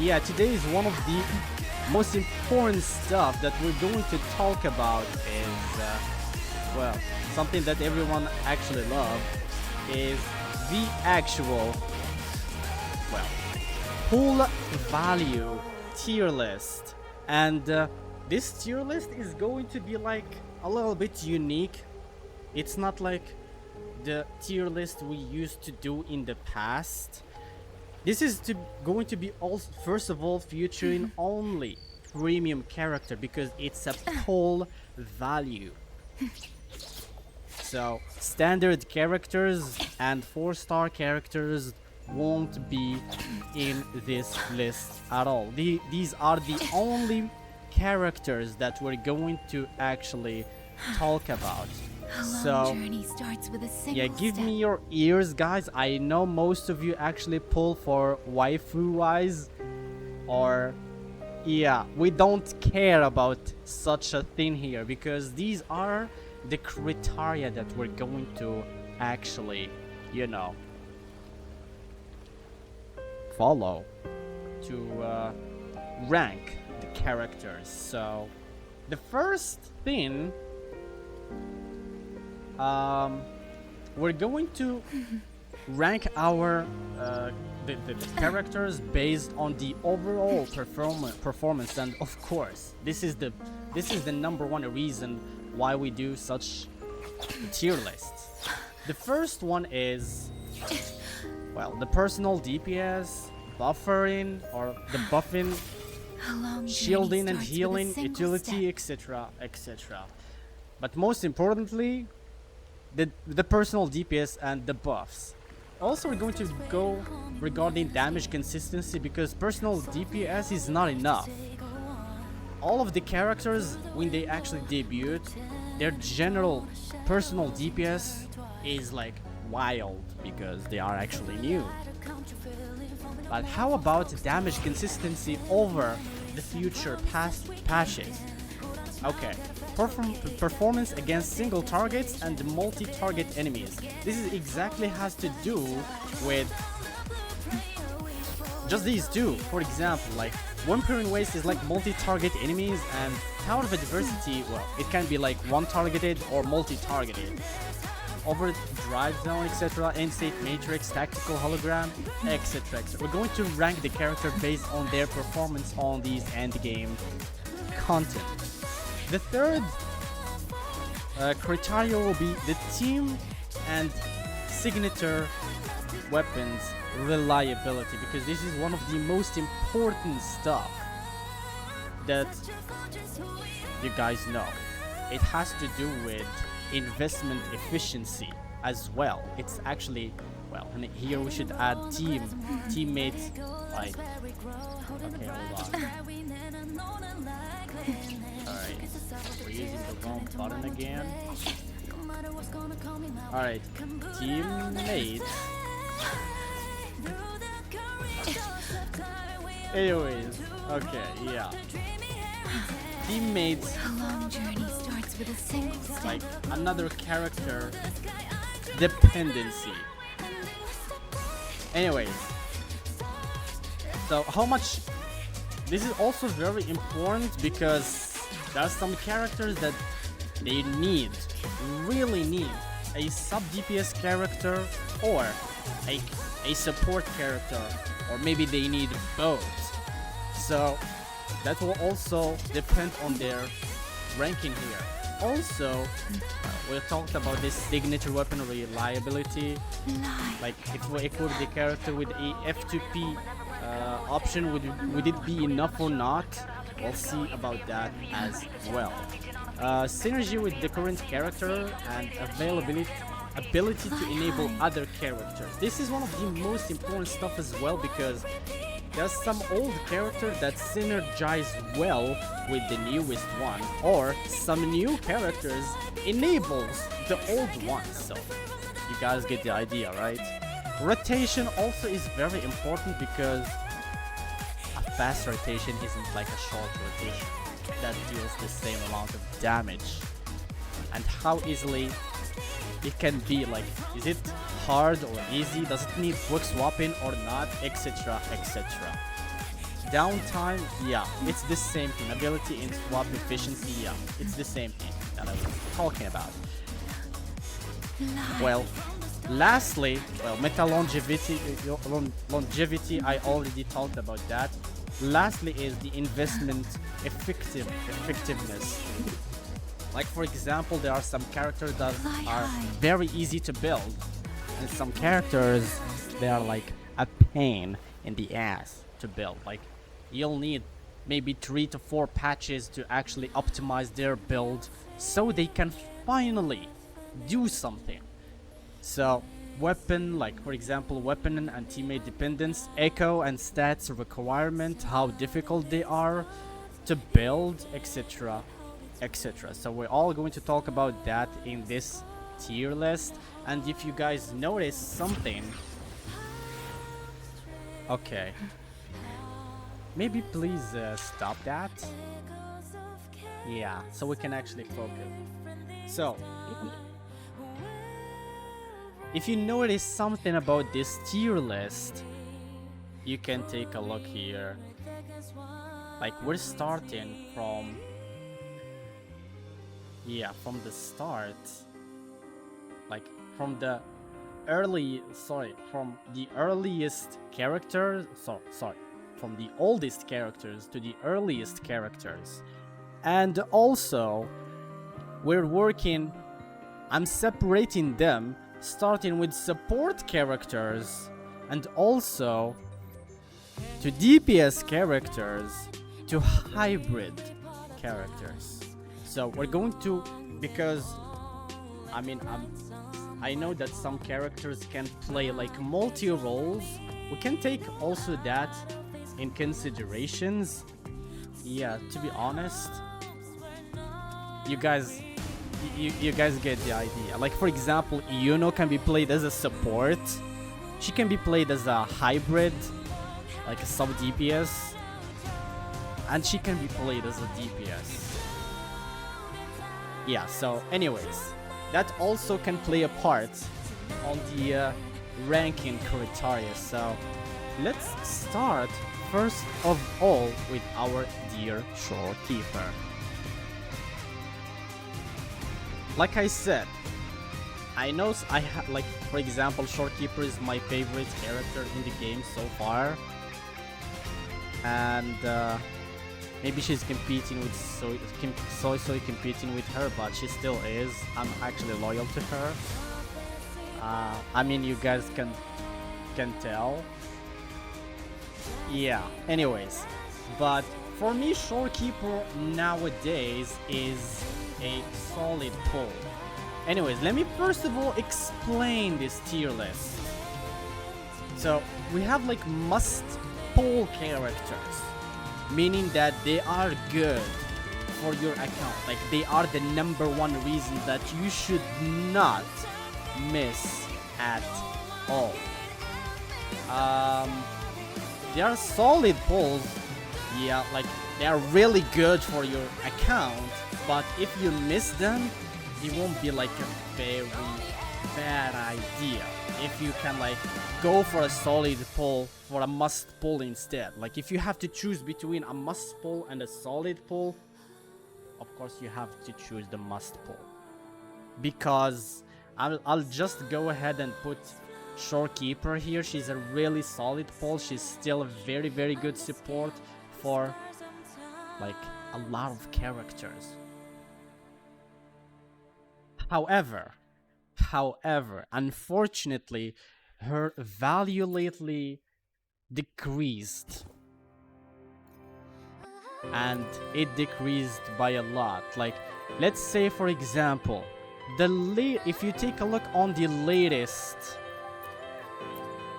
yeah, today is one of the most important stuff that we're going to talk about is, well, something that everyone actually loves is the actual, well, pool value tier list. And this tier list is going to be like a little bit unique. It's not like the tier list we used to do in the past. This is going to be also, first of all, featuring only premium character because it's a pool value. So standard characters and 4-star characters won't be in this list at all. These are the only characters that we're going to actually talk about. So journey starts with a single yeah, give step. me your ears, guys. I know most of you actually pull for waifu wise, or yeah, we don't care about such a thing here because these are the criteria that we're going to actually, you know, follow to rank the characters. So the first thing, we're going to rank our the characters based on the overall performance, and of course this is the number one reason why we do such tier lists. The first one is, well, the personal DPS, buffering or the buffing, shielding and healing, utility, etc, etc. But most importantly, the personal DPS and the buffs. Also, we're going to go regarding damage consistency because personal DPS is not enough. All of the characters, when they actually debut, their general personal DPS is like wild because they are actually new. But how about damage consistency over the future past patches? Okay, performance against single targets and multi-target enemies. This is exactly has to do with just these two. For example, like Wuthering Waves is like multi-target enemies, and Tower of Adversity, well, it can be like one-targeted or multi-targeted. Overdrive Zone, etc., End-State Matrix, Tactical Hologram, etc, etc. We're going to rank the character based on their performance on these endgame content. The third criteria will be the team and signature weapons reliability, because this is one of the most important stuff that you guys know. It has to do with investment efficiency as well. It's actually, well, and here we should add teammates, like, okay, hold on. Alright, we're using the wrong button again. Alright, teammates. Anyways, okay, yeah. Teammates, A long journey starts with a single step. like another character dependency. Anyways, so how much, this is also very important because there are some characters that they really need a sub DPS character or a support character, or maybe they need both. So that will also depend on their ranking here. Also, we talked about this signature weapon reliability. Like, if we equip the character with a F2P option, would it be enough or not? We'll see about that as well. Synergy with the current character and ability to enable other characters. This is one of the most important stuff as well, because there's some old character that synergize well with the newest one, or some new characters enables the old one. So you guys get the idea, right? Rotation also is very important because a fast rotation isn't like a short rotation that deals the same amount of damage. And how easily it can be, like, is it hard or easy, does it need quick swapping or not, etc, etc. downtime, yeah, it's the same thing. Ability and swap efficiency, yeah, it's the same thing that I was talking about. Well, lastly, well, meta longevity, I already talked about that. Lastly is the investment effectiveness. Like for example, there are some characters that are very easy to build, and some characters they are like a pain in the ass to build. Like you'll need maybe 3 to 4 patches to actually optimize their build so they can finally do something. So weapon, like for example, weapon and teammate dependence, echo and stats requirement, how difficult they are to build, etc, etc. So we're all going to talk about that in this tier list. And if you guys notice something, okay, maybe please stop that. Yeah, so we can actually focus. So if you notice something about this tier list, you can take a look here. Like we're starting from, yeah, from the start, like from the from the earliest character, from the oldest characters to the earliest characters. And also we're working, I'm separating them, starting with support characters and also to DPS characters to hybrid characters. So we're going to, because I mean I know that some characters can play like multi-roles. We can take also that in considerations. Yeah, to be honest, you guys get the idea. Like for example, Yuno can be played as a support. She can be played as a hybrid, like a sub DPS, and she can be played as a DPS. Yeah, so anyways, that also can play a part on the ranking criteria. So let's start first of all with our dear Shorekeeper. Like I said, I know like for example, Shorekeeper is my favorite character in the game so far, and maybe she's competing with Soy competing with her, but she still is. I'm actually loyal to her. I mean, you guys can tell. Yeah. Anyways, but for me, Shorekeeper nowadays is a solid pull. Anyways, let me first of all explain this tier list. So we have like must pull characters, meaning that they are good for your account. Like they are the #1 reason that you should not miss at all. They are solid pulls. Yeah, like they are really good for your account, but if you miss them, it won't be like a very bad idea if you can like go for a solid pull for a must pull instead. Like if you have to choose between a must pull and a solid pull, of course you have to choose the must pull, because I'll just go ahead and put Shorekeeper here. She's a really solid pull. She's still a very, very good support for like a lot of characters. However, unfortunately, her value lately decreased, and it decreased by a lot. Like, let's say for example, if you take a look on the latest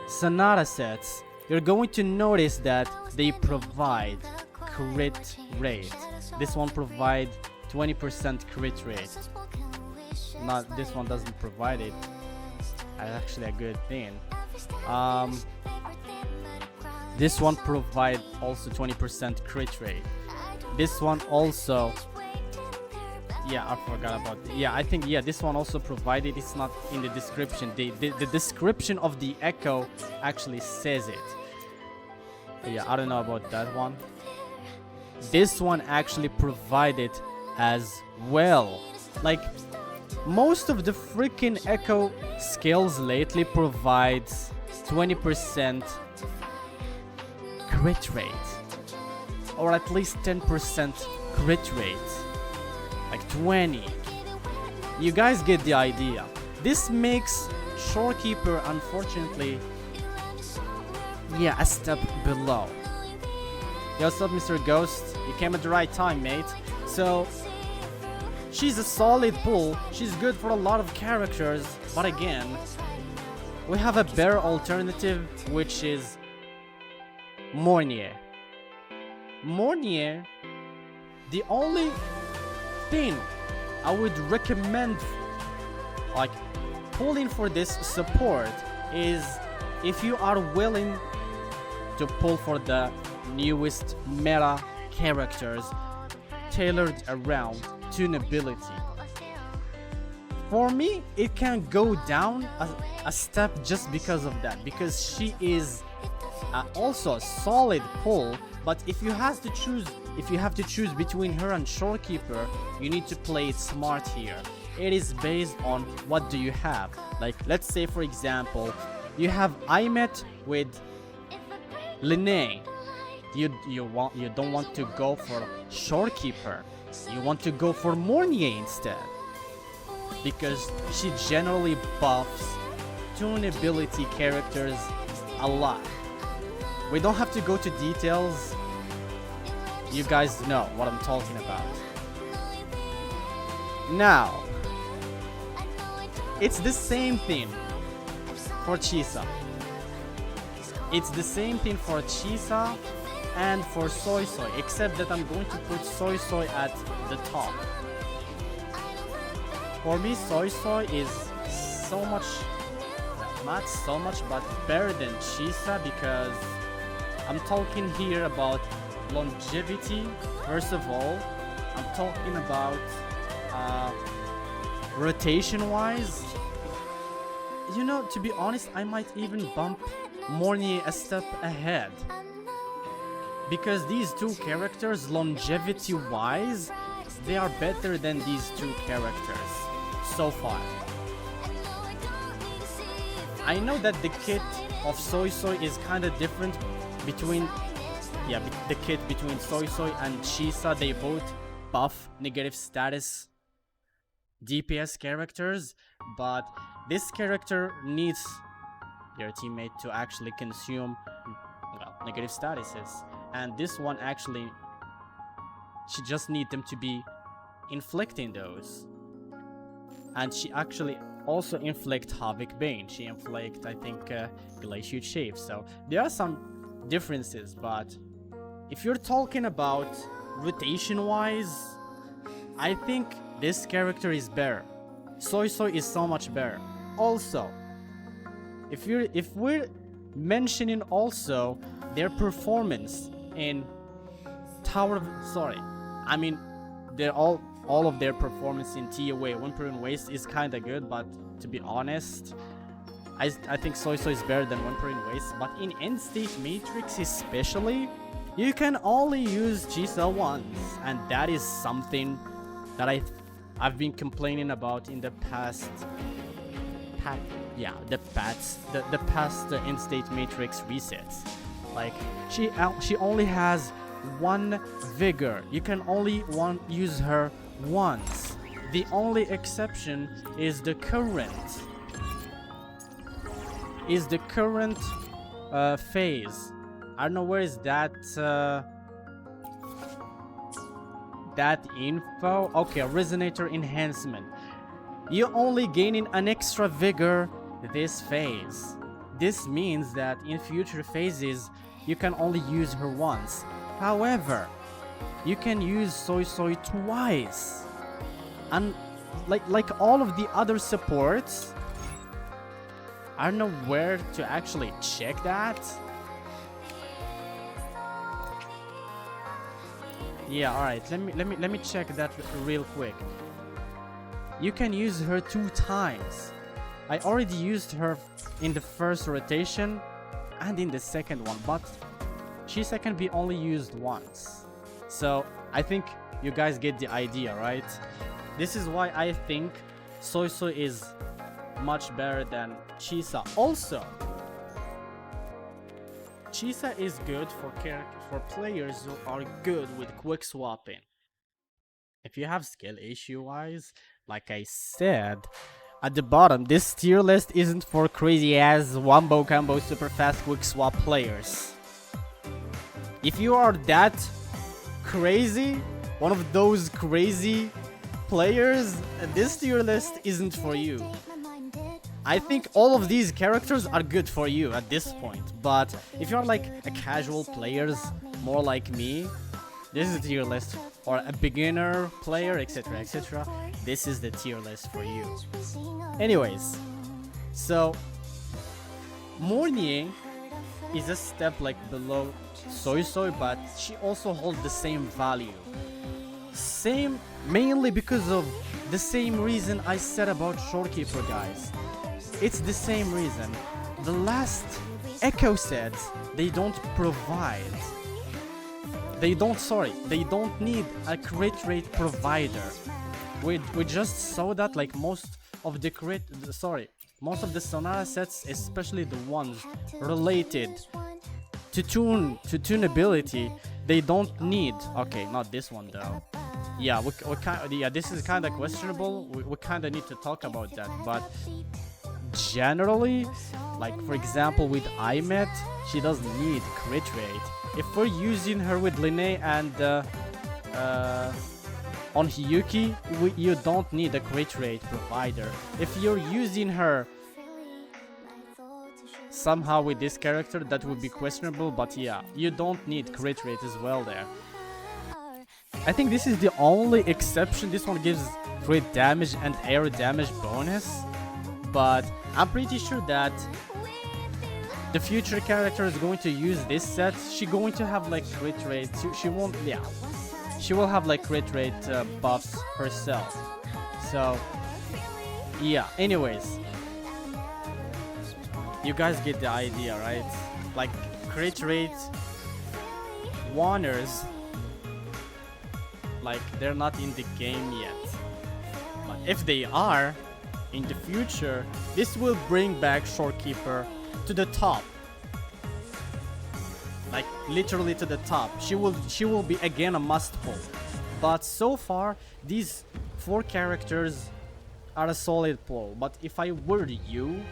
Sonata sets, you're going to notice that they provide crit rate. This one provide 20% crit rate. Not this one doesn't provide it. That's actually a good thing. This one provide also 20% crit rate. This one also, yeah, I forgot about it. Yeah, I think, yeah, this one also provided. It's not in the description. The description of the Echo actually says it. Yeah, I don't know about that one. This one actually provided as well. Like, most of the freaking Echo skills lately provides 20% crit rate. Or at least 10% crit rate. Like 20. You guys get the idea. This makes Shorekeeper, unfortunately, yeah, a step below. Yo, what's up, Mr. Ghost? You came at the right time, mate. So, she's a solid pull. She's good for a lot of characters. But again, we have a better alternative, which is Mornier. Mornier, the only thing I would recommend, like, pulling for this support is if you are willing to pull for the newest meta characters tailored around tunability. For me, it can go down a step just because of that, because she is also a solid pull. But if you have to choose between her and Shorekeeper, you need to play it smart here. It is based on what do you have. Like, let's say for example, you have Imet with Linnea. You don't want to go for Shorekeeper. You want to go for Mornier instead, because she generally buffs tunability characters a lot. We don't have to go to details. You guys know what I'm talking about. Now, it's the same thing for Chisa. It's the same thing for Chisa and for Soy Soy, except that I'm going to put Soy Soy at the top. For me, Soy Soy is so much, not so much, but better than Chisa, because I'm talking here about longevity. First of all, I'm talking about rotation wise. You know, to be honest, I might even bump Mornier a step ahead, because these two characters, longevity wise, they are better than these two characters so far. I know that the kit of Soy Soy is kind of different between, yeah, the kit between Soy Soy and Chisa. They both buff negative status DPS characters, but this character needs their teammate to actually consume, well, negative statuses, and this one actually, she just needs them to be inflicting those. And she actually also inflict Havoc Bane. She inflict, I think, Glaciate Shave. So there are some differences, but if you're talking about rotation wise, I think this character is better. Soy Soy is so much better. Also, if we're mentioning also their performance in they're all of their performance in TOA, Wuthering Waves is kinda good, but to be honest, I think Soy Soy is better than Wuthering Waves. But in End State Matrix especially, you can only use Chisa once, and that is something that I've been complaining about in the past End State Matrix resets. Like, she only has one vigor. You can only use her once. The only exception is the current phase. I don't know where is that info. Okay, resonator enhancement. You're only gaining an extra vigor this phase. This means that in future phases you can only use her once. However, you can use Soy Soy twice. And like all of the other supports, I don't know where to actually check that. Yeah, alright, let me check that real quick. You can use her 2 times. I already used her in the first rotation and in the second one, but Chisa can be only used once. So I think you guys get the idea, right? This is why I think Soy Soy is much better than Chisa. Also, Chisa is good for players who are good with quick swapping. If you have skill issue wise, like I said at the bottom, this tier list isn't for crazy ass wombo combo super fast quick swap players. If you are that crazy, one of those crazy players, this tier list isn't for you. I think all of these characters are good for you at this point, but if you're like a casual players, more like me, this is the tier list, or a beginner player, etc, etc, this is the tier list for you. Anyways, so Morning is a step like below Soy Soy, but she also holds the same value. Mainly because of the same reason I said about Shorekeeper, guys. It's the same reason. The last Echo said they don't provide. They don't need a crit rate provider. We just saw that like most of the Sonara sets, especially the ones related to tunability, they don't need. Okay, not this one though. Yeah, this is kind of questionable. We kind of need to talk about that, but generally, like for example with Imet, she doesn't need crit rate. If we're using her with Linne and on Hiyuki, you don't need a crit rate provider. If you're using her somehow with this character, that would be questionable, but yeah, you don't need crit rate as well there. I think this is the only exception. This one gives crit damage and air damage bonus, but I'm pretty sure that the future character is going to use this set. She's going to have like crit rate. She won't. Yeah, she will have like crit rate buffs herself. So yeah. Anyways, you guys get the idea, right? Like crit rate warners, like they're not in the game yet. But if they are in the future, this will bring back Shorekeeper to the top. Like literally to the top. She will be again a must pull. But so far these 4 characters are a solid pull. But if I were you,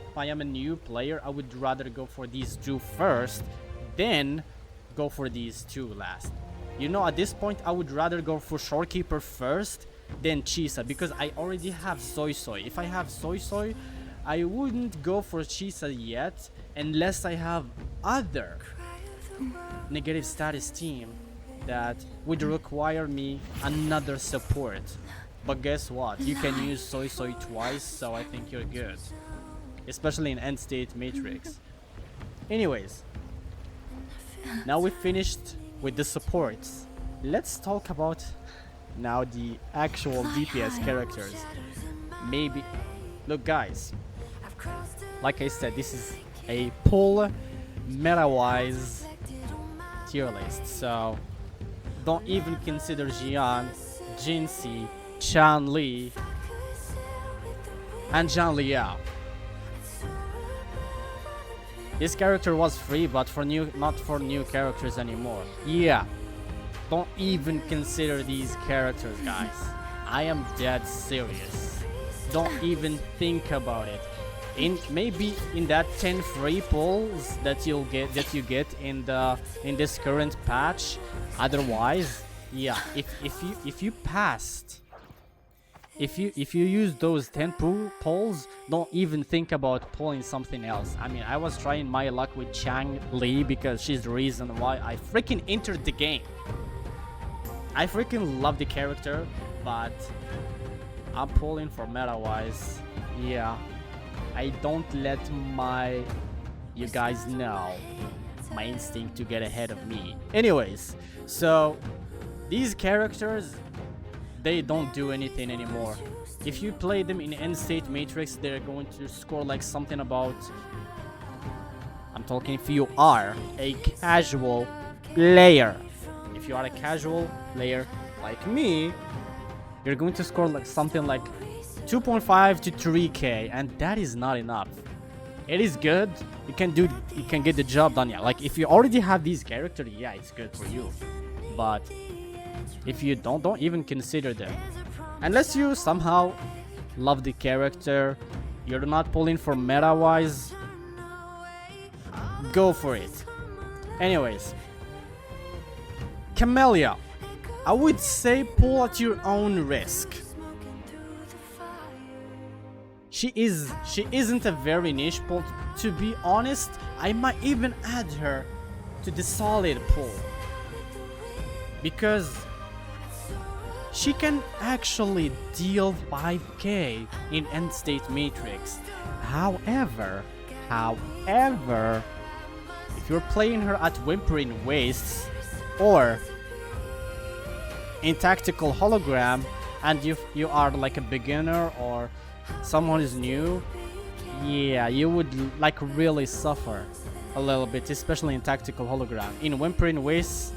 if I am a new player, I would rather go for these 2 first, then go for these 2 last. You know, at this point I would rather go for Shorekeeper first than Chisa, because I already have Soy Soy. If I have Soy Soy, I wouldn't go for Chisa yet unless I have other negative status team that would require me another support. But guess what? You can use Soy Soy twice, so I think you're good. Especially in End State Matrix. Anyways, now we finished with the supports. Let's talk about now the actual DPS characters. Maybe, look guys, like I said, this is a pull meta-wise tier list, so don't even consider Jian, Jinxie, Chun-Li, and Zhang Liao. This character was free, but for not for new characters anymore. Yeah, don't even consider these characters, guys. I am dead serious. Don't even think about it. Maybe in that 10 free pulls that you get in this current patch. Otherwise, yeah, if you passed, if you use those 10 pulls, don't even think about pulling something else. I mean, I was trying my luck with Chang Li because she's the reason why I freaking entered the game. I freaking love the character, but I'm pulling for meta-wise. Yeah, I don't let you guys know my instinct to get ahead of me. Anyways, so these characters, they don't do anything anymore. If you play them in End State Matrix, they're going to score like something about, I'm talking if you are a casual player. If you are a casual player like me, you're going to score like something like 2.5 to 3k, and that is not enough. It is good. You can get the job done. Yeah, like if you already have these characters, yeah, it's good for you. But if you don't even consider them. Unless you somehow love the character, you're not pulling for meta wise, go for it. Anyways, Camellia, I would say pull at your own risk. She isn't a very niche pull. To be honest, I might even add her to the solid pull, because she can actually deal 5k in end state matrix. However, if you're playing her at Wuthering Waves or in tactical hologram, and you are like a beginner or someone is new, yeah, you would like really suffer a little bit, especially in tactical hologram. In Wuthering Waves,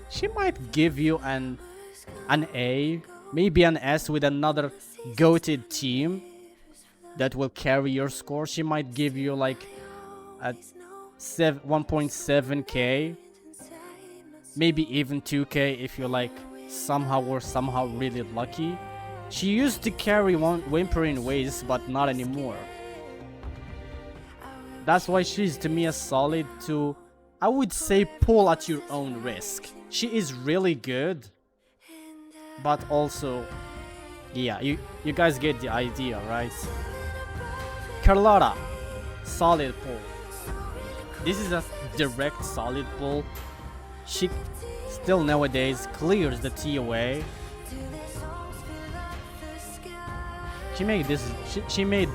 she might give you an A, maybe an S with another goated team that will carry your score. She might give you like a 1.7k, maybe even 2k if you're like somehow really lucky. She used to carry Wuthering Waves, but not anymore. That's why she's to me a solid to, I would say, pull at your own risk. She is really good, but also, yeah, you guys get the idea, right? Carlotta, solid pull. This is a direct solid pull. She still nowadays clears the TOA. She made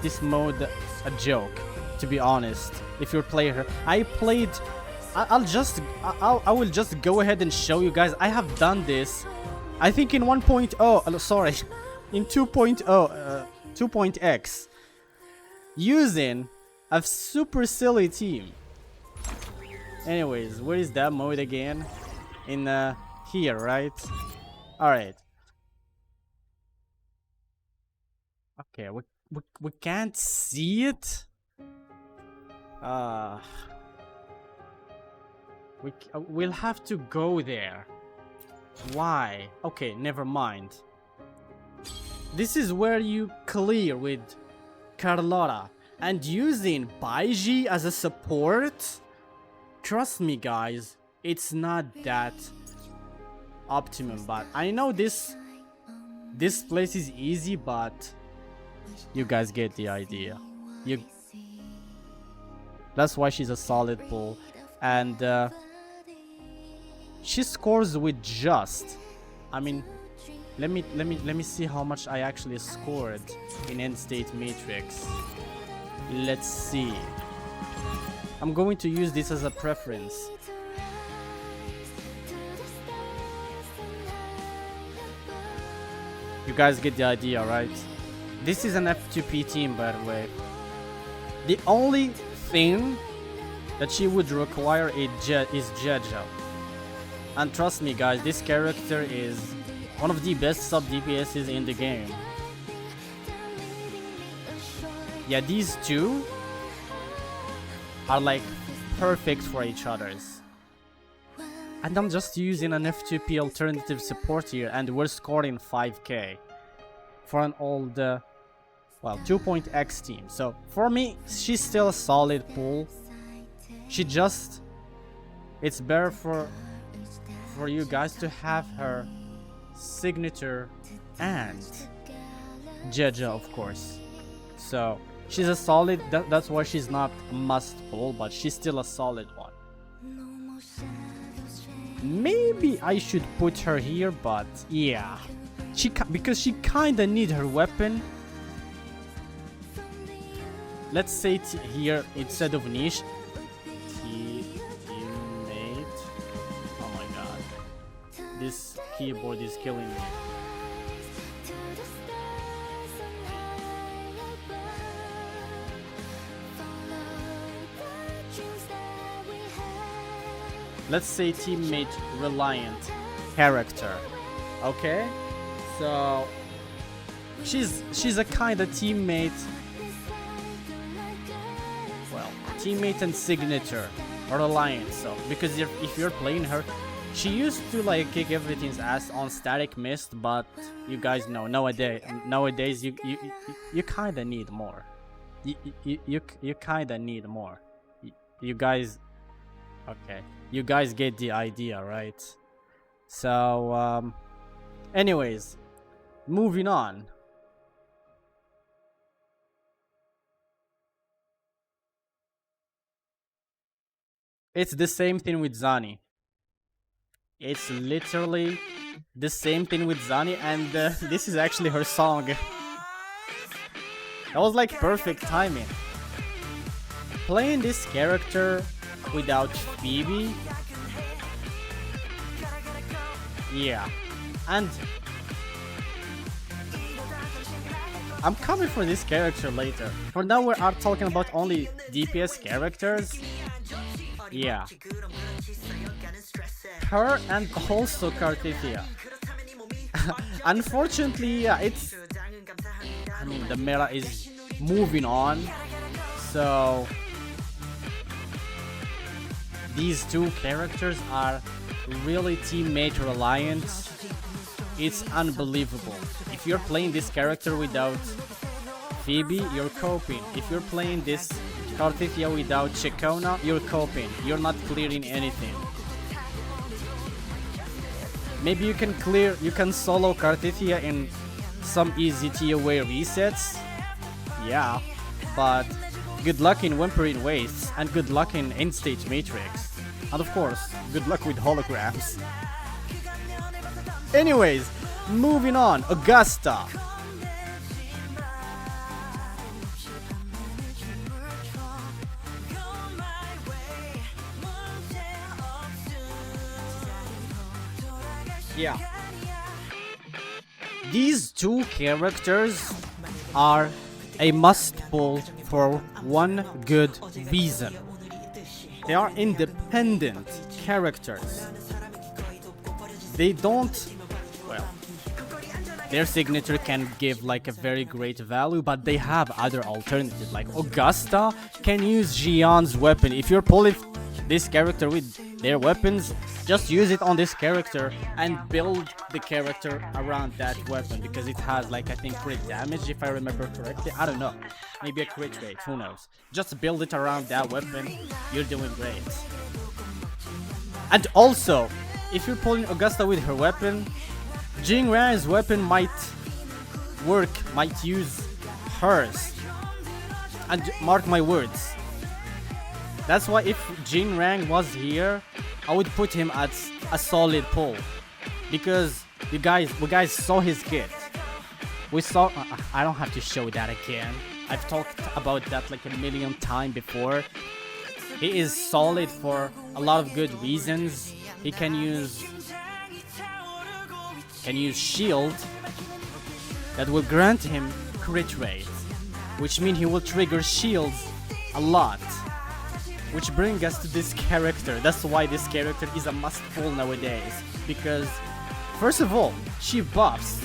this mode a joke, to be honest. If you're playing her, I will just go ahead and show you guys. I have done this, I think in 1.0, sorry, in 2.0, 2.x, using a super silly team. Anyways, where is that mode again? In here, right? Alright. Okay, we can't see it. We'll have to go there. Why? Okay, never mind. This is where you clear with Carlotta, and using Baiji as a support. Trust me, guys, it's not that optimum. But I know this place is easy, but you guys get the idea. That's why she's a solid pull, and she scores with just. I mean, let me see how much I actually scored in end state matrix. Let's see. I'm going to use this as a preference. You guys get the idea, right? This is an F2P team, by the way. The only thing that she would require is Jeja. And trust me, guys, this character is one of the best sub DPSs in the game. Yeah, these two are like perfect for each other's. And I'm just using an F2P alternative support here, and we're scoring 5k for an old, well, 2.x team. So for me, she's still a solid pull. She just, it's better for you guys to have her signature and Jeja, of course. So she's a solid, that's why she's not a must pull, but she's still a solid one. Maybe I should put her here, but yeah, because she kinda need her weapon. Let's say here instead of niche. Teammate. Oh my god, this keyboard is killing me. let's say teammate reliant character. Okay, so she's a kind of teammate. Well, teammate and signature reliant. So because if you're playing her, she used to like kick everything's ass on static mist, but you guys know nowadays you kind of need more. You kind of need more. You guys, okay, you guys get the idea, right? So anyways, moving on. It's the same thing with Zani. It's literally the same thing with Zani, and this is actually her song. That was like perfect timing. Playing this character without Phoebe, yeah, and I'm coming for this character later. For now, we are talking about only DPS characters. Yeah, her and also Cartithia. Unfortunately, yeah, I mean, the meta is moving on, so these two characters are really teammate reliant. It's unbelievable. If you're playing this character without Phoebe, you're coping. If you're playing this Cartithia without Chikona, you're coping. You're not clearing anything. Maybe you can solo Cartithia in some easy TOA resets. Yeah, but good luck in Wuthering Waves, and good luck in End-Stage Matrix. And of course, good luck with holograms. Anyways, moving on, Augusta. Yeah. These two characters are a must pull for one good reason. They are independent characters. They don't, well, their signature can give like a very great value, but they have other alternatives. Like Augusta can use Xian's weapon. If you're pulling this character with their weapons, just use it on this character and build the character around that weapon, because it has like, I think, crit damage if I remember correctly. I don't know, maybe a crit rate, who knows. Just build it around that weapon, you're doing great. And also, if you're pulling Augusta with her weapon, Jinran's weapon might work, might use hers. And mark my words, that's why if Jinran was here, I would put him at a solid pull, because we guys saw his kit. We saw. I don't have to show that again. I've talked about that like a million times before. He is solid for a lot of good reasons. He can use shield that will grant him crit rate, which means he will trigger shields a lot. Which brings us to this character. That's why this character is a must pull nowadays. Because, first of all, she buffs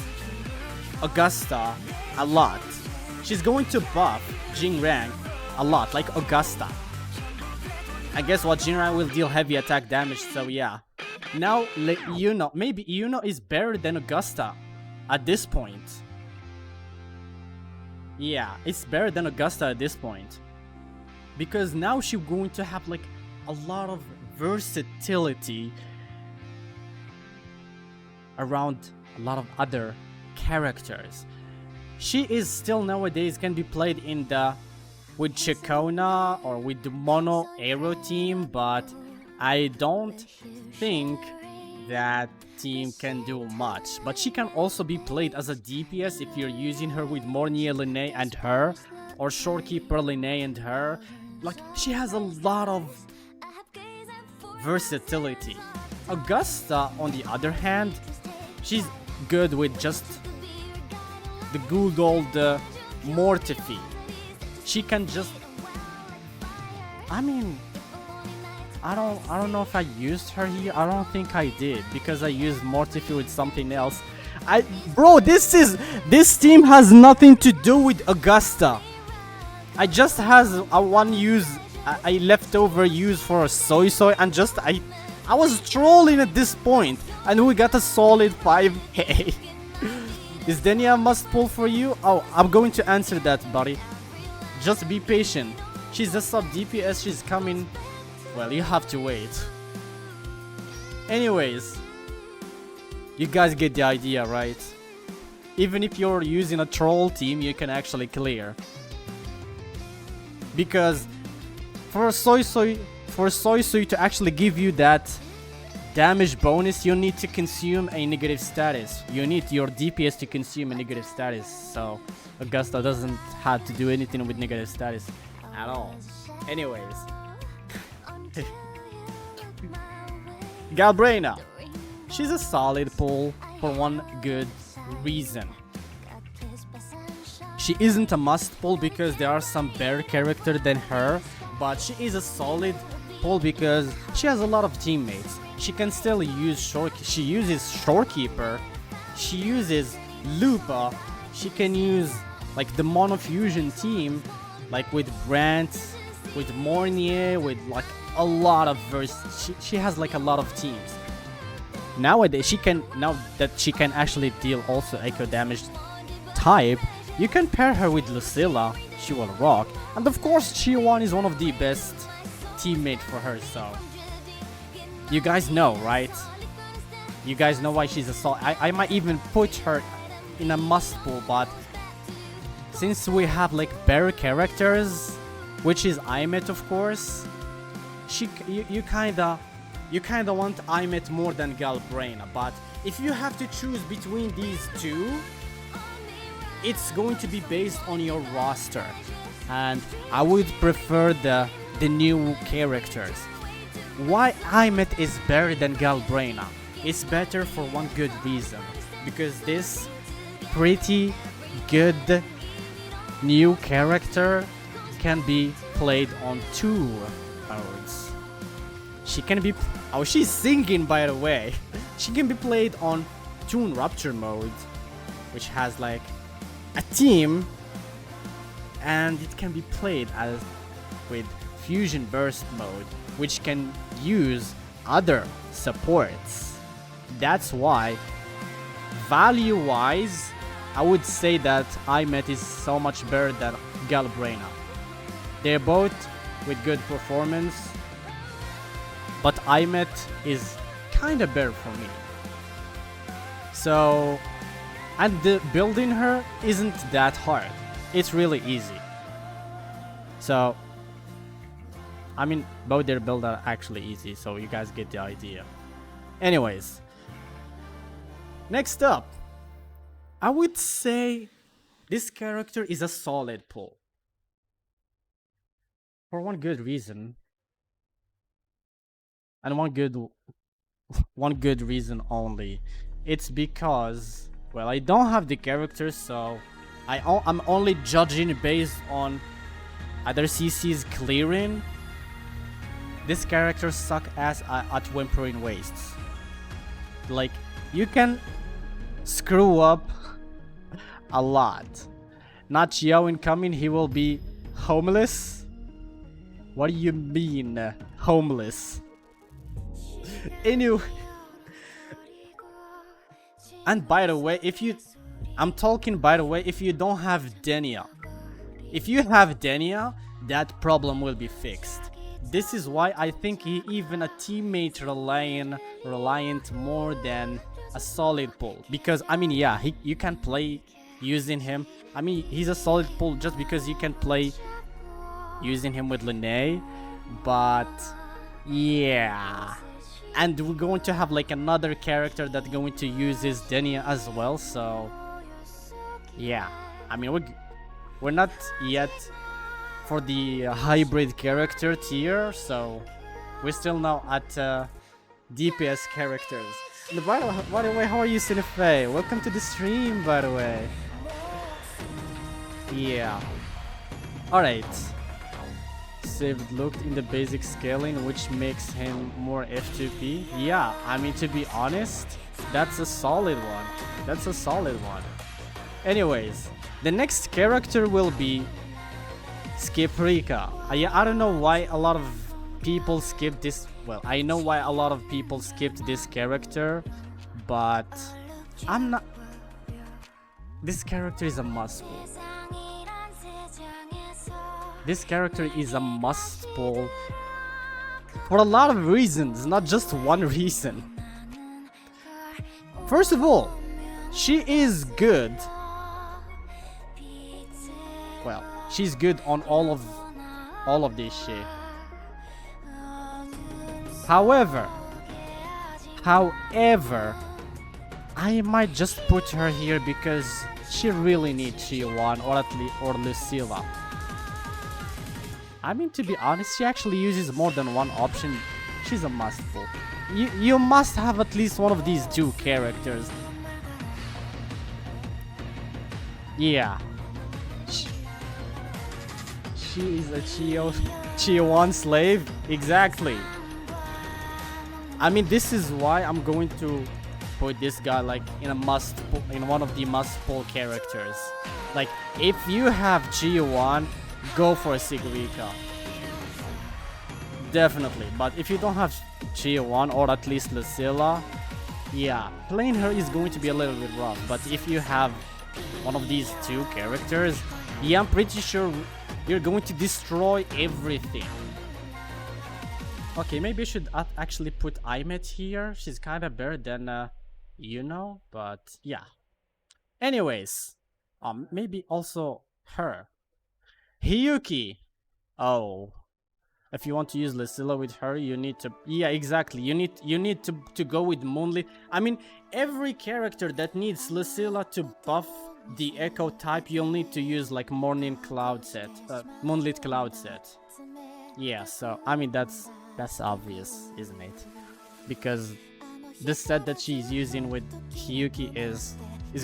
Augusta a lot. She's going to buff Jinran a lot, like Augusta. I guess what, Jinran will deal heavy attack damage, so yeah. Now, maybe Yuno is better than Augusta at this point. Yeah, it's better than Augusta at this point. Because now she's going to have like a lot of versatility around a lot of other characters. She is still nowadays can be played in with Chikona or with the Mono Aero team, but I don't think that team can do much. But she can also be played as a DPS if you're using her with Mornier Linné and her, or Shorekeeper Linné and her. Like, she has a lot of versatility. Augusta, on the other hand, she's good with just the good old Mortifi. She can just... I mean, I don't know if I used her here. I don't think I did because I used Mortifi with something else. Bro, this team has nothing to do with Augusta. I just has a one use, a leftover use for a soy and just I was trolling at this point and we got a solid 5k. Is Denia a must pull for you? Oh, I'm going to answer that, buddy. Just be patient. She's a sub DPS, she's coming. Well, you have to wait. Anyways, you guys get the idea, right? Even if you're using a troll team, you can actually clear. Because for Soy to actually give you that damage bonus, you need to consume a negative status. You need your DPS to consume a negative status. So Augusta doesn't have to do anything with negative status at all. Anyways. Galbraina. She's a solid pull for one good reason. She isn't a must pull because there are some better characters than her, but she is a solid pull because she has a lot of teammates. She can still use she uses Shorekeeper, she uses Lupa, she can use like the monofusion team, like with Brant, with Mornier, with like a lot of she has like a lot of teams. Nowadays now that she can actually deal also echo damage type, you can pair her with Lucilla, she will rock, and of course Chi1 is one of the best teammates for her, so you guys know, right? You guys know why she's a solid. I might even put her in a must pull, but since we have like better characters, which is Imet of course, you kinda want Imet more than Galbraina, but if you have to choose between these two, it's going to be based on your roster, and I would prefer the new characters. Why Imet is better than Galbraina? It's better for one good reason, because this pretty good new character can be played on 2 modes. She can be she's singing, by the way. She can be played on Toon Rupture mode, which has like a team, and it can be played as with Fusion Burst mode, which can use other supports. That's why value wise I would say that Imet is so much better than Galbraina. They're both with good performance, but Imet is kinda better for me. So, and building her isn't that hard. It's really easy. So, I mean, both their builds are actually easy, so you guys get the idea. Anyways, next up, I would say this character is a solid pull. For one good reason. And one good reason only. It's because, well, I don't have the characters, so I'm only judging based on other CCs clearing. This character suck ass at Wuthering Waves. Like, you can screw up a lot. Not Xiao incoming, he will be homeless. What do you mean, homeless? Anyway. And by the way, if you don't have Denia. If you have Denia, that problem will be fixed. This is why I think he even a teammate reliant more than a solid pull. Because I mean, yeah, you can play using him. I mean, he's a solid pull just because you can play using him with Lene. But yeah, and we're going to have like another character that's going to use his Denia as well. So yeah, I mean, we're not yet for the hybrid character tier, so we're still now at DPS characters. And by the way, how are you, Cinefe? Welcome to the stream, by the way. Yeah. Alright. saved looked in the basic scaling, which makes him more F2P. Yeah, I mean, to be honest, that's a solid one. That's a solid one. Anyways, the next character will be Skip Rika. I don't know why a lot of people skip this. Well, I know why a lot of people skipped this character, but I'm not. This character is a must pull. This character is a must pull for a lot of reasons, not just one reason. First of all, she is good. Well, she's good on all of this shit. However, I might just put her here because she really needs Chi1 or at least Lucilla. I mean, to be honest, she actually uses more than one option. She's a must pull. You must have at least one of these two characters. Yeah. She is a Chi1 slave? Exactly. I mean, this is why I'm going to put this guy like in one of the must pull characters. Like, if you have Chi1, go for Sigrika. Definitely. But if you don't have Chi1 or at least Lucilla, yeah, playing her is going to be a little bit rough. But if you have one of these two characters, yeah, I'm pretty sure you're going to destroy everything. Okay, maybe I should actually put Imet here. She's kind of better than, but yeah. Anyways, maybe also her. Hiyuki. Oh, if you want to use Lucilla with her, you need to. Yeah, exactly. You need to go with Moonlit. I mean, every character that needs Lucilla to buff the Echo type, you'll need to use like Moonlit Cloud set. Yeah. So I mean that's obvious, isn't it? Because the set that she's using with Hiyuki is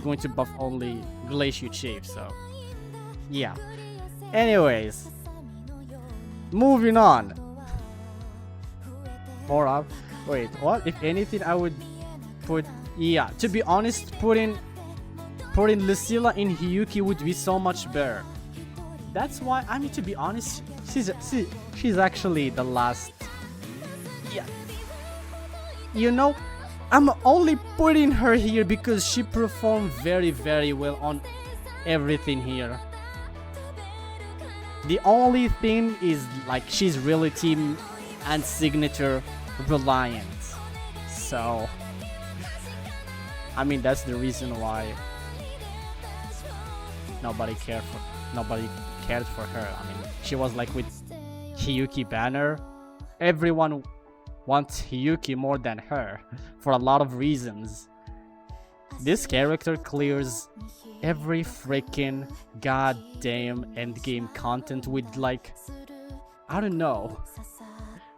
going to buff only Glacier Chief. So yeah. Anyways, moving on. More up. Wait, what? If anything, I would put. Yeah, to be honest, putting Lucilla in Hiyuki would be so much better. That's why, I mean, to be honest, she's actually the last. Yeah. You know, I'm only putting her here because she performed very, very well on everything here. The only thing is, like, she's really team and signature reliant. So, I mean, that's the reason why nobody cared for her. I mean, she was like with Hiyuki banner. Everyone wants Hiyuki more than her for a lot of reasons. This character clears every freaking goddamn endgame content with, like, I don't know,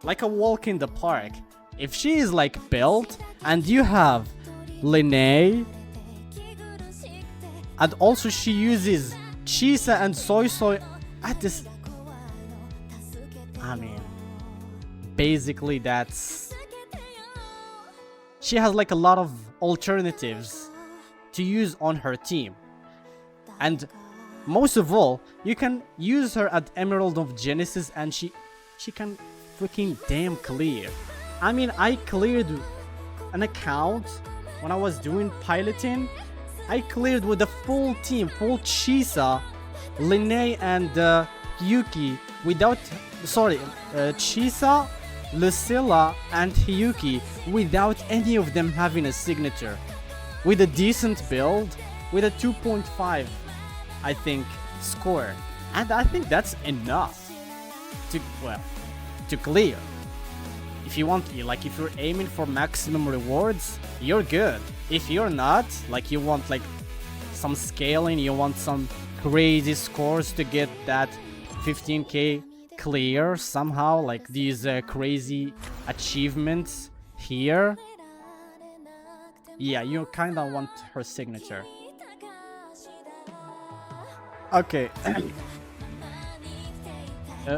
like a walk in the park. If she is like built and you have Linnea, and also she uses Chisa and Soy Soy at this, I mean, basically that's, she has like a lot of alternatives to use on her team. And most of all, you can use her at Emerald of Genesis and she can freaking damn clear. I mean, I cleared an account when I was doing piloting. I cleared with the full team, full Chisa, Linnea and Hiyuki without, Chisa, Lucilla and Hiyuki without any of them having a signature. With a decent build, with a 2.5, I think, score. And I think that's enough to clear. If you want, like, if you're aiming for maximum rewards, you're good. If you're not, like, you want like some scaling, you want some crazy scores to get that 15k clear somehow, like these crazy achievements here. Yeah, you kinda want her signature. Okay.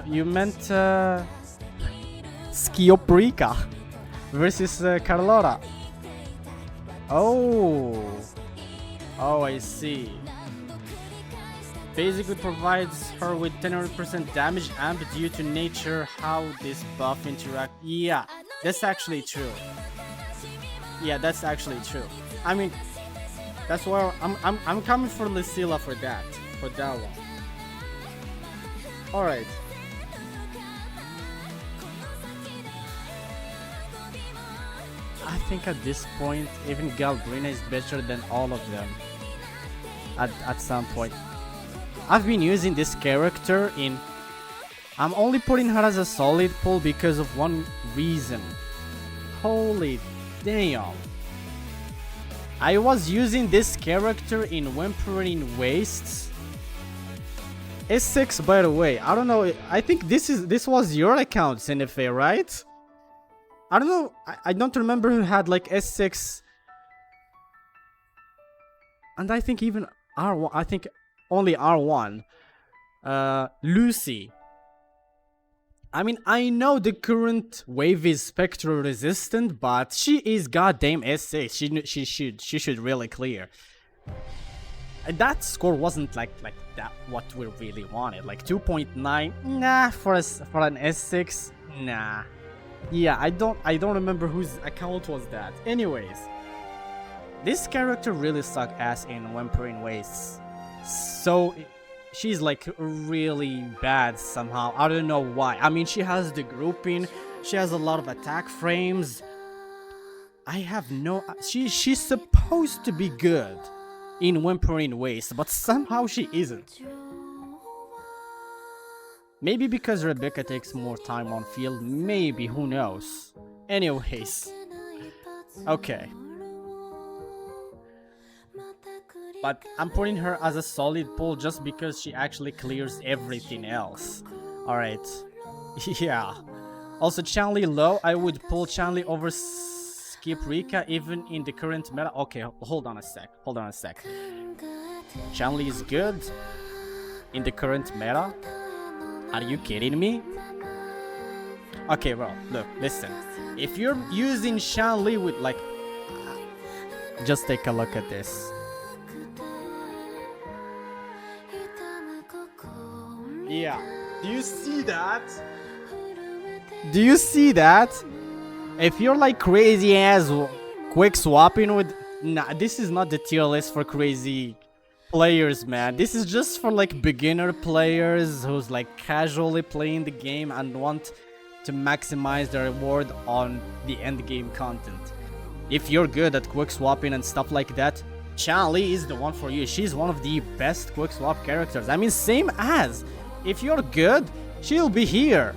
You meant Skioprika versus Carlotta. Oh, I see. Basically provides her with 10% damage amp due to nature how this buff interact. Yeah, that's actually true. Yeah, that's actually true. I mean, that's why I'm coming for Lucilla for that one. All right. I think at this point, even Galbrina is better than all of them. At some point, I've been using this character in. I'm only putting her as a solid pull because of one reason. Holy damn! I was using this character in Wuthering Waves. S6, by the way. I don't know. I think this was your account, Cinefe, right? I don't know. I don't remember who had like S6. And I think even R1. I think only R1. Lucy. I mean, I know the current wave is spectral resistant, but she is goddamn S6. She should really clear. And that score wasn't like that what we really wanted. Like 2.9. Nah, for an S6. Nah. Yeah, I don't remember whose account was that. Anyways, this character really sucked ass in Wuthering Waves. So she's like really bad somehow. I don't know why. I mean, she has the grouping, she has a lot of attack frames. I have no. She's supposed to be good in Wuthering Waves, but somehow she isn't. Maybe because Rebecca takes more time on field, maybe, who knows. Anyways. Okay. But I'm putting her as a solid pull just because she actually clears everything else. Alright. Yeah. Also, Chanli low, I would pull Chanli over Skip Rika even in the current meta. Okay, hold on a sec. Chanli is good in the current meta. Are you kidding me? Okay, bro, look, listen. If you're using Chanli with like... Just take a look at this. Yeah. Do you see that? Do you see that? If you're like crazy ass quick swapping with... Nah, this is not the tier list for crazy players, man. This is just for like beginner players who's like casually playing the game and want to maximize the reward on the end game content. If you're good at quick swapping and stuff like that, Chanli is the one for you. She's one of the best quick swap characters. I mean, same as if you're good, she'll be here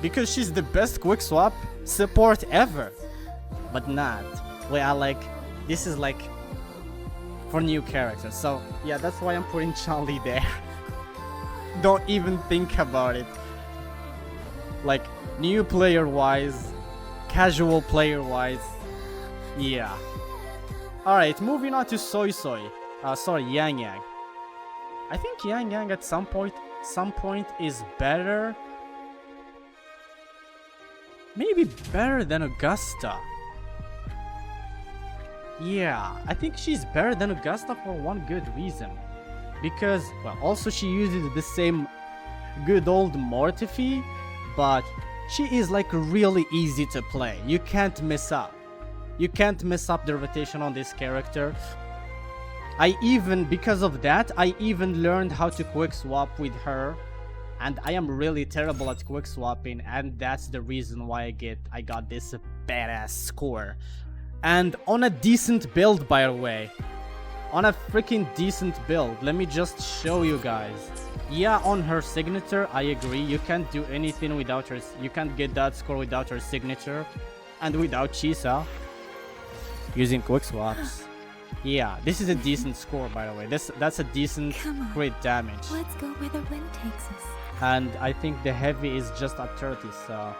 because she's the best quick swap support ever. But not. We are like, this is like for new characters. So yeah, that's why I'm putting Chanli there. Don't even think about it. Like new player wise, casual player wise, yeah. Alright, moving on to Soy. Yang Yang. I think Yang Yang at some point is better. Maybe better than Augusta. Yeah, I think she's better than Augusta for one good reason. Because, well, also she uses the same good old Mortifi, but she is like really easy to play. You can't mess up. You can't mess up the rotation on this character. Because of that, I even learned how to quick swap with her. And I am really terrible at quick swapping, and that's the reason why I got this badass score. And on a decent build, by the way. On a freaking decent build. Let me just show you guys. Yeah, on her signature, I agree. You can't do anything without her. You can't get that score without her signature. And without Chisa. Using quick swaps. Yeah, this is a decent score, by the way. That's a decent crit damage. Let's go where the wind takes us. And I think the heavy is just at 30, so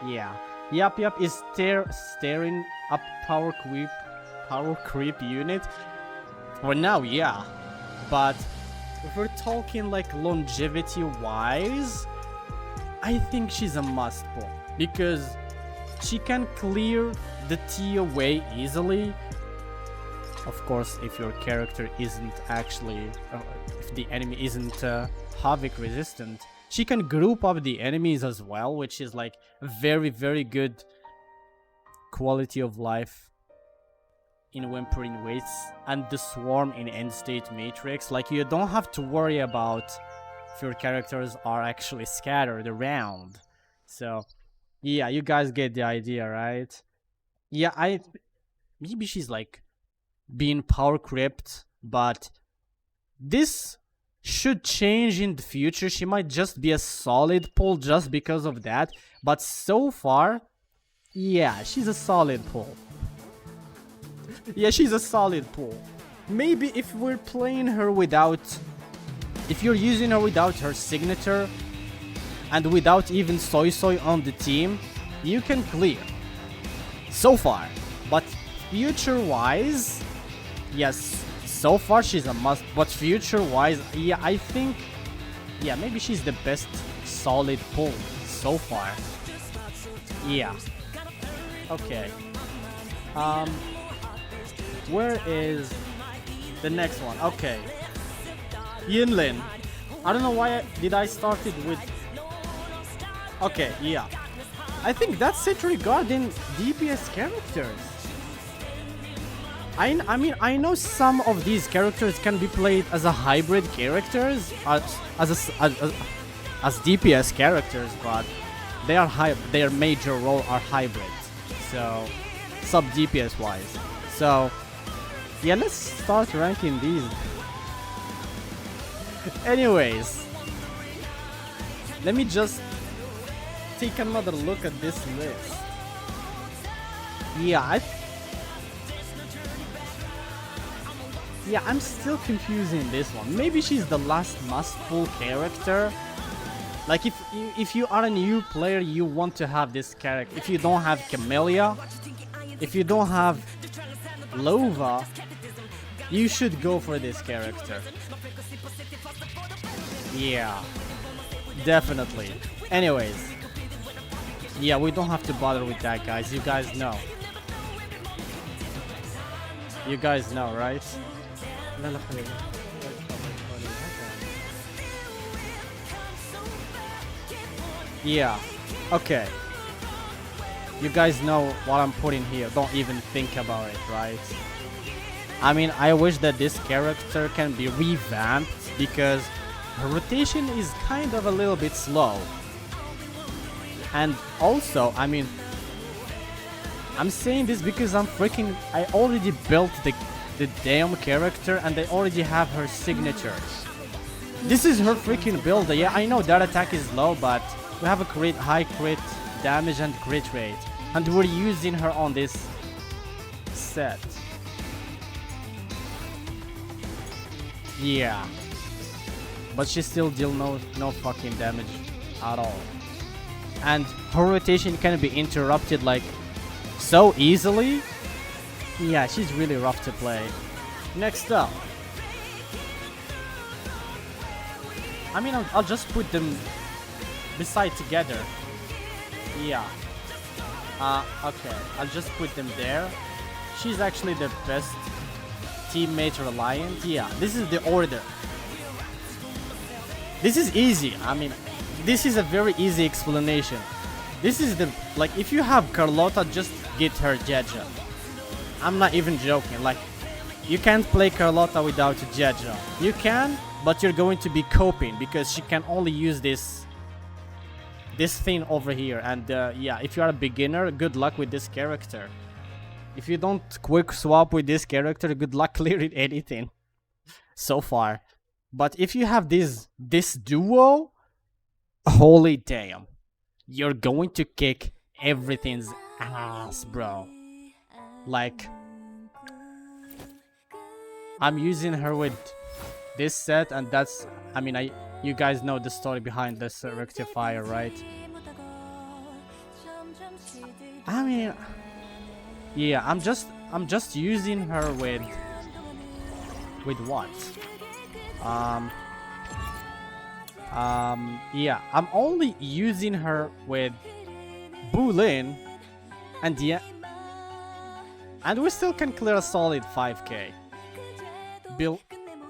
yeah. Yup is staring up power creep unit for now, yeah. But if we're talking like longevity wise, I think she's a must pull because she can clear the T away easily. Of course, if your character isn't actually, if the enemy isn't Havoc resistant, she can group up the enemies as well, which is like a very, very good quality of life in Wuthering Waves, and the Swarm in End State Matrix. Like, you don't have to worry about if your characters are actually scattered around. So, yeah, you guys get the idea, right? Yeah, maybe she's like being power crept, but this should change in the future. She might just be a solid pull just because of that, but so far, yeah, she's a solid pull. Yeah, she's a solid pull. Maybe if we're playing her without, if you're using her without her signature and without even Soy Soy on the team, you can clear so far. But future wise, yes, so far she's a must, but future wise, yeah, I think, yeah, maybe she's the best solid pull so far. Yeah. Okay. Where is the next one? Okay. Yinlin. I don't know why did I started with. Okay, yeah. I think that's it regarding DPS characters. I mean, I know some of these characters can be played as a hybrid characters, as DPS characters, but they are their major role are hybrid, so sub DPS wise. So yeah, let's start ranking these. Anyways, let me just take another look at this list. Yeah, I'm still confusing this one. Maybe she's the last must-pull character. Like, if you are a new player, you want to have this character. If you don't have Camellia, if you don't have Lova, you should go for this character. Yeah, definitely. Anyways, yeah, we don't have to bother with that, guys. You guys know. You guys know, right? Yeah, okay. You guys know what I'm putting here. Don't even think about it, right? I mean, I wish that this character can be revamped because her rotation is kind of a little bit slow. And also, I mean, I'm saying this because I already built the damn character and I already have her signature. This is her freaking build. Yeah, I know that attack is low, but we have a high crit damage and crit rate, and we're using her on this set. Yeah, but she still deal no fucking damage at all, and her rotation can be interrupted like so easily. Yeah, she's really rough to play. Next up, I mean, I'll just put them beside together. Yeah. Okay, I'll just put them there. She's actually the best teammate reliant. Yeah, this is the order. This is easy. I mean, this is a very easy explanation. This is the, like, if you have Carlotta, just get her Jeja. I'm not even joking. Like, you can't play Carlotta without Jeja. You can, but you're going to be coping because she can only use this thing over here. And yeah, if you are a beginner, good luck with this character. If you don't quick swap with this character, good luck clearing anything so far. But if you have this duo, holy damn, you're going to kick everything's ass, bro. Like, I'm using her with this set, and that's, I mean, you guys know the story behind this rectifier, right? I mean, yeah, I'm just using her with what? Yeah, I'm only using her with Bulin, and yeah, and we still can clear a solid 5k.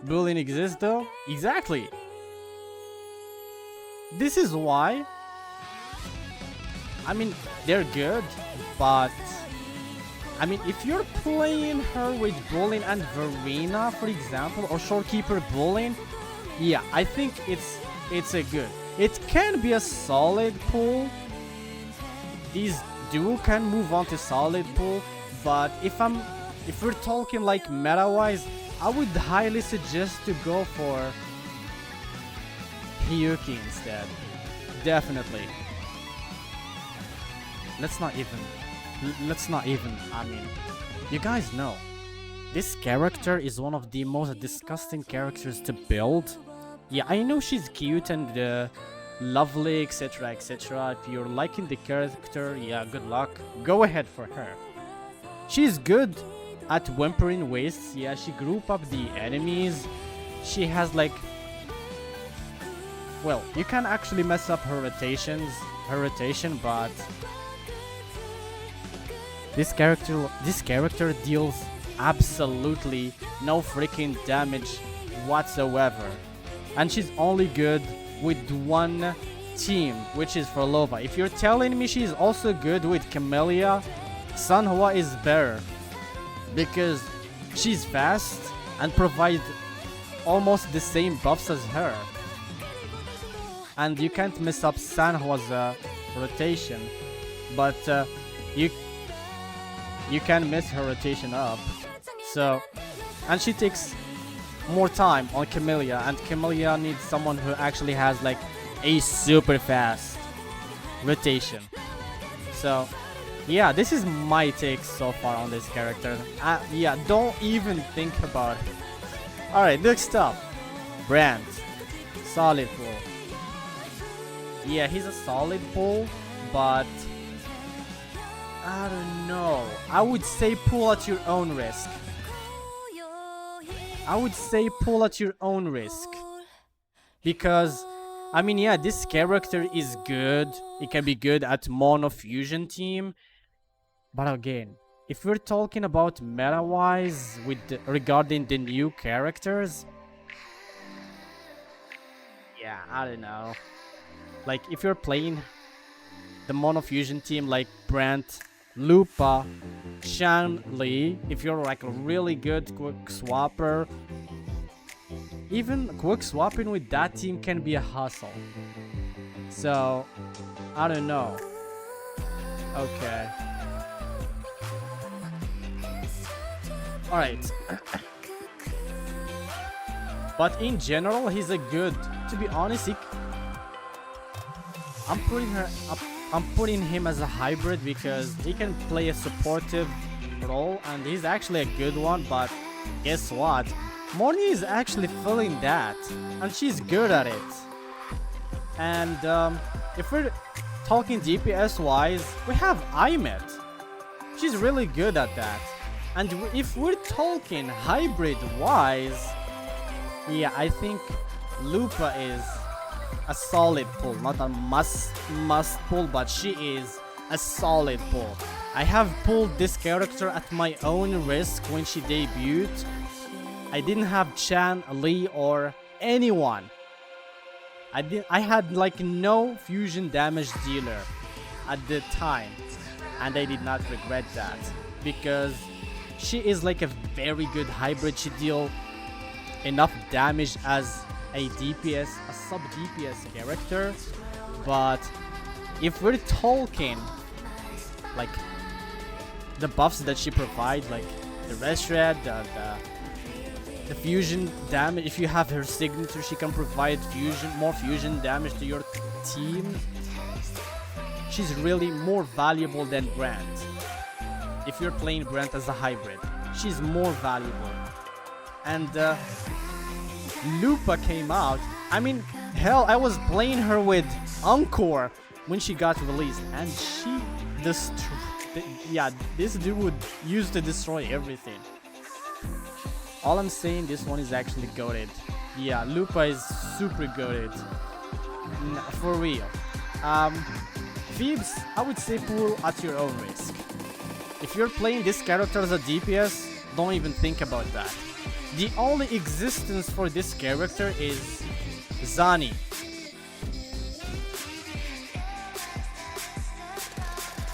Bulin exists though? Exactly. This is why, I mean, they're good, but I mean, if you're playing her with Bulin and Verena, for example, or Shorekeeper Bulin, yeah, I think it's a good. It can be a solid pull. These duo can move on to solid pull, but if we're talking like meta-wise, I would highly suggest to go for Hiyuki instead. Definitely. Let's not even, I mean, you guys know, this character is one of the most disgusting characters to build. Yeah, I know she's cute and lovely, etc, etc. If you're liking the character, yeah, good luck. Go ahead for her. She's good at Wuthering Waves. Yeah, she group up the enemies. She has like, well, you can actually mess up her rotation, but this character deals absolutely no freaking damage whatsoever. And she's only good with one team, which is for Lova. If you're telling me she's also good with Camellia, Sanhua is better. Because she's fast and provides almost the same buffs as her. And you can't mess up Sanhua's rotation. But you can mess her rotation up. So, and she takes more time on Camellia, and Camellia needs someone who actually has like a super fast rotation. So yeah, this is my take so far on this character. Yeah, don't even think about it. Alright, next up, Brand. Solid pull. Yeah, he's a solid pull, but I don't know. I would say pull at your own risk. Because, I mean, yeah, this character is good. It can be good at Mono Fusion team. But again, if we're talking about meta-wise regarding the new characters, yeah, I don't know. Like, if you're playing the Mono Fusion team like Brent, Lupa, Shan Li, if you're like a really good quick swapper, even quick swapping with that team can be a hustle. So, I don't know. Okay. Alright. But in general, he's a good. To be honest, I'm putting him as a hybrid because he can play a supportive role, and he's actually a good one. But guess what? Moni is actually filling that, and she's good at it. And if we're talking DPS wise, we have Imet. She's really good at that. And if we're talking hybrid wise, yeah, I think Lupa is a solid pull, not a must pull, but she is a solid pull. I have pulled this character at my own risk when she debuted. I didn't have Chan, Lee, or anyone. I had like no fusion damage dealer at the time, and I did not regret that because she is like a very good hybrid. She deals enough damage as a DPS, a sub DPS character. But if we're talking like the buffs that she provides, like the rest red, the fusion damage, if you have her signature, she can provide more fusion damage to your team. She's really more valuable than Brand. If you're playing Brand as a hybrid, she's more valuable. And Lupa came out. I mean, hell, I was playing her with Encore when she got released, and she yeah, this dude used to destroy everything. All I'm saying, this one is actually goated. Yeah, Lupa is super goated. For real. Phoebes, I would say pull at your own risk. If you're playing this character as a DPS, don't even think about that. The only existence for this character is Zani.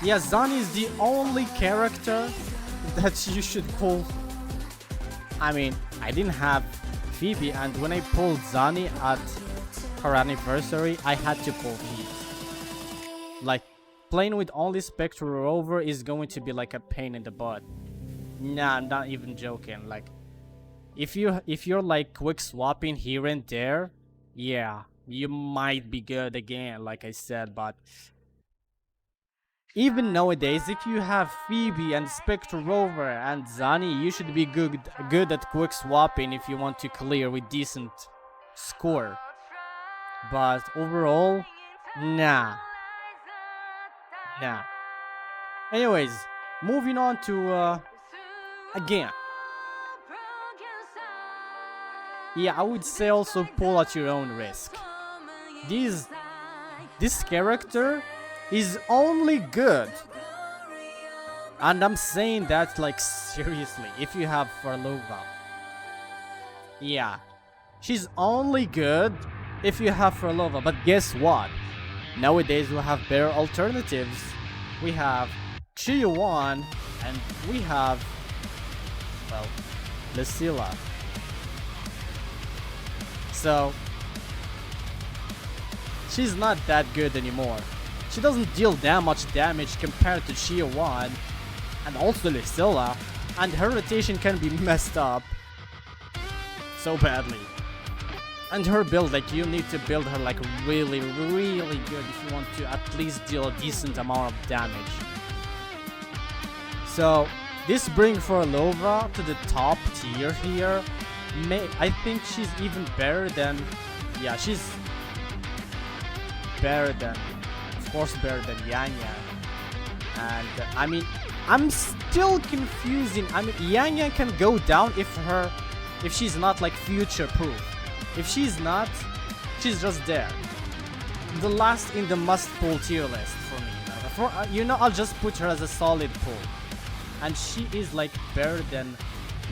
Yeah, Zani is the only character that you should pull. I mean, I didn't have Phoebe, and when I pulled Zani at her anniversary, I had to pull Phoebe. Like, playing with only Spectre Rover is going to be like a pain in the butt. Nah, I'm not even joking. Like, if you're like quick swapping here and there, yeah, you might be good again, like I said, but even nowadays, if you have Phoebe and Spectre Rover and Zani, you should be good at quick swapping if you want to clear with decent score. But overall, nah. Nah. Anyways, moving on to again. Yeah, I would say also pull at your own risk. This character is only good, and I'm saying that like seriously, if you have Farlova. Yeah, she's only good if you have Farlova, but guess what? Nowadays we have better alternatives. We have Chi-Yuan and we have, well, Lucilla. So she's not that good anymore. She doesn't deal that much damage compared to Chi-Yuan and also Lucilla, and her rotation can be messed up so badly. And her build, like, you need to build her like really, really good if you want to at least deal a decent amount of damage. So this brings Farlova to the top tier here. I think she's even better than, yeah, she's better than, of course, better than Yang Yang. And I mean, I'm still confusing. I mean, Yang Yang can go down if she's not like future proof. If she's not, she's just there. The last in the must pull tier list for me. I'll just put her as a solid pull. And she is like better than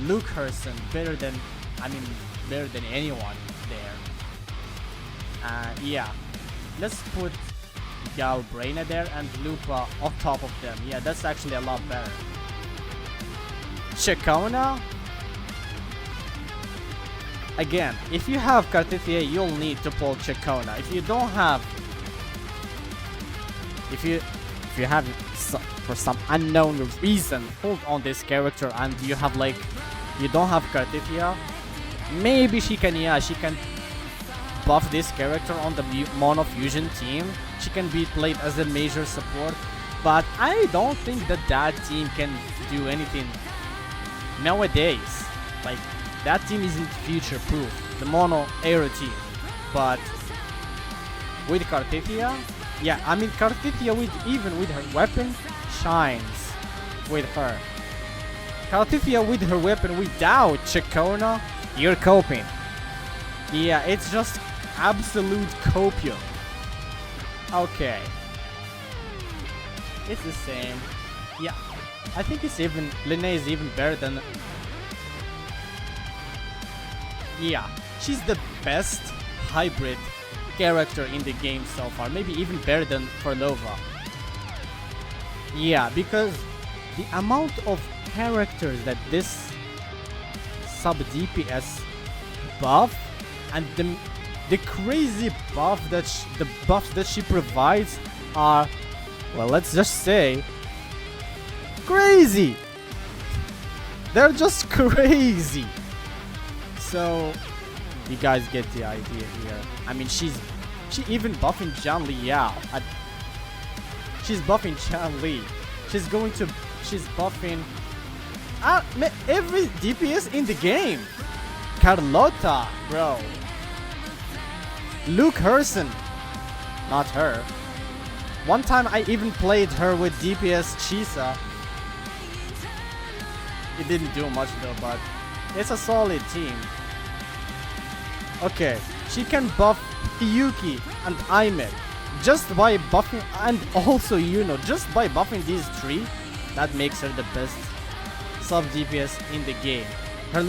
Luke Herson, better than anyone there. Yeah, let's put Galbraina there and Lupa on top of them. Yeah, that's actually a lot better. Chacona. Again, if you have Cartithia, you'll need to pull Chacona. If you don't have, if you have for some unknown reason pulled on this character and you have like, you don't have Cartithia, maybe she can buff this character on the Mono Fusion team. She can be played as a major support, but I don't think that team can do anything nowadays. Like, that team isn't future proof, the Mono Aero team. But with Cartithia, yeah, I mean Cartithia even with her weapon shines with her. Cartithia with her weapon without Chacona, you're coping. Yeah, it's just absolute copium. Okay. It's the same. Yeah, I think it's even, Linnae is even better than, yeah, she's the best hybrid character in the game so far. Maybe even better than Farlova. Yeah, because the amount of characters that this sub DPS buff and the crazy buff the buffs that she provides are, well, let's just say, crazy. They're just crazy. So you guys get the idea here. I mean, she's even buffing Zhang Liao. She's buffing Zhang Li. She's buffing every DPS in the game. Carlotta, bro. Luke Herson. Not her. One time I even played her with DPS Chisa. It didn't do much though, but it's a solid team. Okay, she can buff Yuki and Aymed. Just by buffing, and also just by buffing these three, that makes her the best sub DPS in the game. Her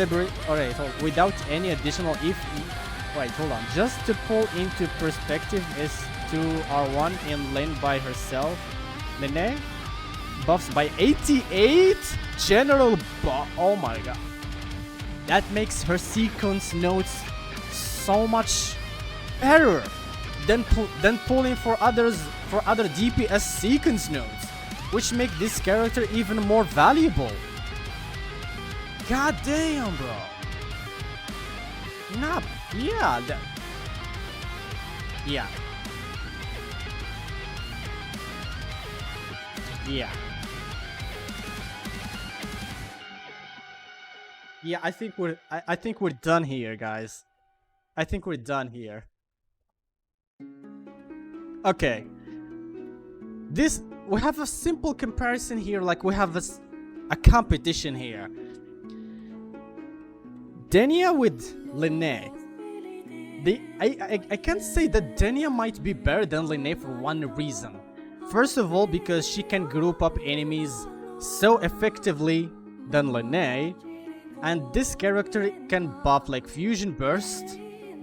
alright, so without any additional wait, hold on. Just to pull into perspective is 2R1 in lane by herself. Lene buffs by 88 general buff. Oh my god. That makes her sequence notes so much better than pulling for other DPS sequence nodes, which make this character even more valuable. God damn, bro. Nah, yeah, yeah. Yeah. Yeah, I think we're done here, guys. I think we're done here. Okay. We have a simple comparison here, like we have a competition here. Denia with Lene. I can't say that Denia might be better than Lene for one reason. First of all, because she can group up enemies so effectively than Lene, and this character can buff like Fusion Burst,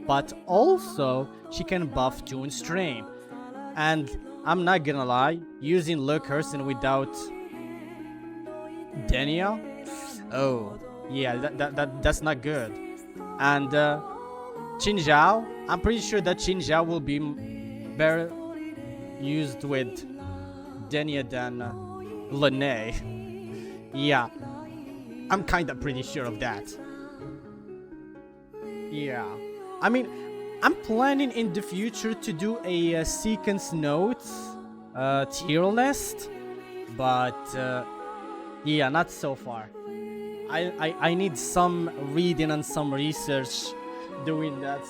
but also she can buff Toon Strain. And I'm not gonna lie, using Luke Herson without Denia, oh yeah, that's not good. And Xin Zhao, I'm pretty sure that Xin Zhao will be better used with Denia than Lene. Yeah, I'm kinda pretty sure of that. Yeah, I mean, I'm planning in the future to do a sequence notes tier list, but yeah, not so far. I need some reading and some research doing that.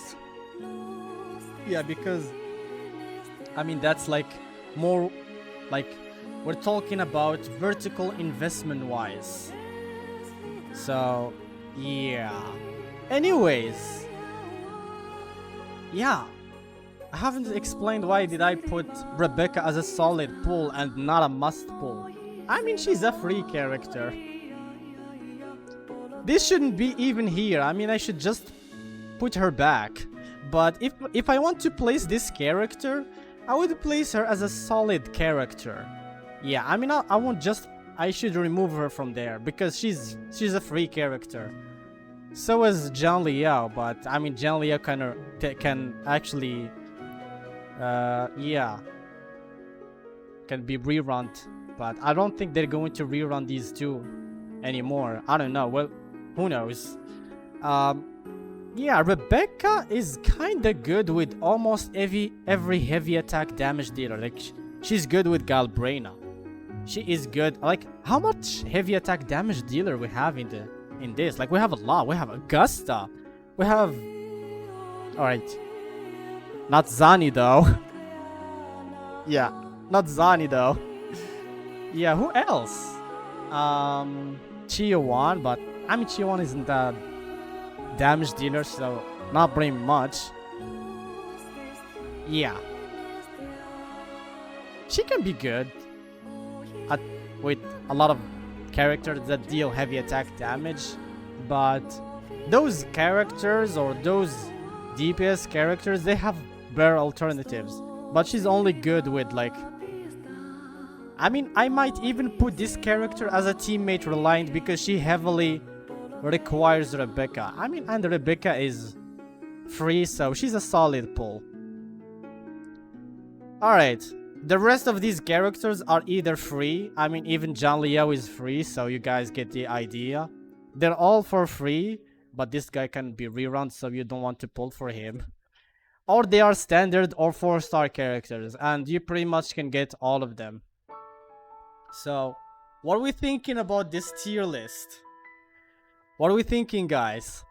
Yeah, because I mean that's like more like we're talking about vertical investment wise. So yeah. Anyways, yeah, I haven't explained why did I put Rebecca as a solid pull and not a must pull. I mean, she's a free character. This shouldn't be even here. I mean, I should just put her back. But if I want to place this character, I would place her as a solid character. Yeah, I mean, I should remove her from there because she's a free character. So is Zhang Liao, but I mean Zhang Liao can actually yeah, can be rerun, but I don't think they're going to rerun these two anymore. I don't know. Well, who knows? Yeah, Rebecca is kinda good with almost every heavy attack damage dealer. Like she's good with Galbraina. She is good. Like how much heavy attack damage dealer we have in this? Like we have a lot. We have Augusta. We have. All right. Not Zani though. Yeah, not Zani though. Yeah, who else? Chiyowan, but I mean Chiyowan isn't that damage dealer, so not very much. Yeah, she can be good with a lot of characters that deal heavy attack damage, but those characters or those DPS characters, they have better alternatives. But she's only good with like, I mean, I might even put this character as a teammate reliant because she heavily requires Rebecca. I mean, and Rebecca is free, so she's a solid pull. Alright, the rest of these characters are either free. I mean, even Zhang Liao is free, so you guys get the idea. They're all for free, but this guy can be rerun, so you don't want to pull for him. Or they are standard or 4-star characters, and you pretty much can get all of them. So, what are we thinking about this tier list? What are we thinking, guys?